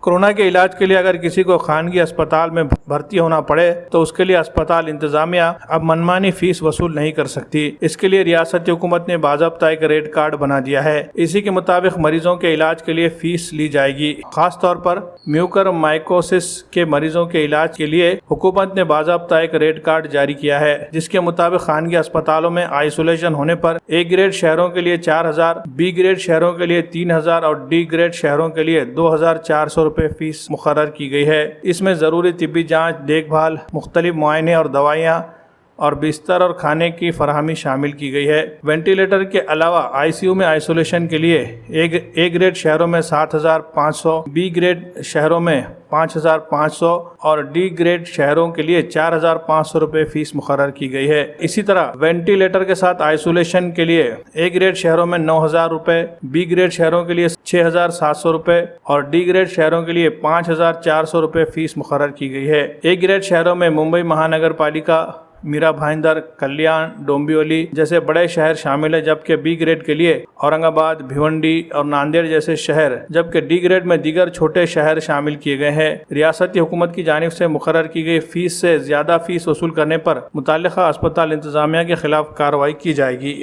Corona کے علاج کے لیے اگر کسی کو خانگی اسپتال میں بھرتی ہونا پڑے تو اس کے لیے اسپتال انتظامیہ اب منمانی فیس وصول نہیں کر سکتی۔ اس کے لیے ریاستی حکومت نے باضابطہ ایک ریٹ کارڈ بنا دیا ہے۔ اسی کے مطابق مریضوں کے علاج کے لیے فیس لی جائے گی۔ خاص طور پر میوکر مائکوسس کے مریضوں کے علاج کے لیے حکومت نے باضابطہ ایک ریٹ کارڈ جاری کیا ہے، جس کے مطابق خانگی اسپتالوں میں آئسولیشن ہونے پر اے گریڈ شہروں کے لیے 4000، بی گریڈ شہروں کے لیے 3000 اور ڈی گریڈ شہروں کے لیے 2400 روپے فیس مقرر کی گئی ہے۔ اس میں ضروری طبی جانچ، دیکھ بھال، مختلف معائنے اور دوائیاں اور بستر اور کھانے کی فراہمی شامل کی گئی ہے۔ وینٹیلیٹر کے علاوہ آئی سی یو میں آئسولیشن کے لیے اے گریڈ شہروں میں 7500، بی گریڈ شہروں میں 5500 اور ڈی گریڈ شہروں کے لیے 4500 روپے فیس مقرر کی گئی ہے۔ اسی طرح وینٹیلیٹر کے ساتھ آئسولیشن کے لیے اے گریڈ شہروں میں 9000 روپے، بی گریڈ شہروں کے لیے 6700 روپے اور ڈی گریڈ شہروں کے لیے 5400 روپے فیس مقرر کی گئی ہے۔ اے گریڈ شہروں میں ممبئی مہانگر پالیکا، میرا بھائندر، کلیان، ڈومبیولی جیسے بڑے شہر شامل ہیں، جبکہ بی گریڈ کے لیے اورنگ آباد، بھیونڈی اور ناندیڑ جیسے شہر، جبکہ ڈی گریڈ میں دیگر چھوٹے شہر شامل کیے گئے ہیں۔ ریاستی حکومت کی جانب سے مقرر کی گئی فیس سے زیادہ فیس وصول کرنے پر متعلقہ اسپتال انتظامیہ کے خلاف کارروائی کی جائے گی۔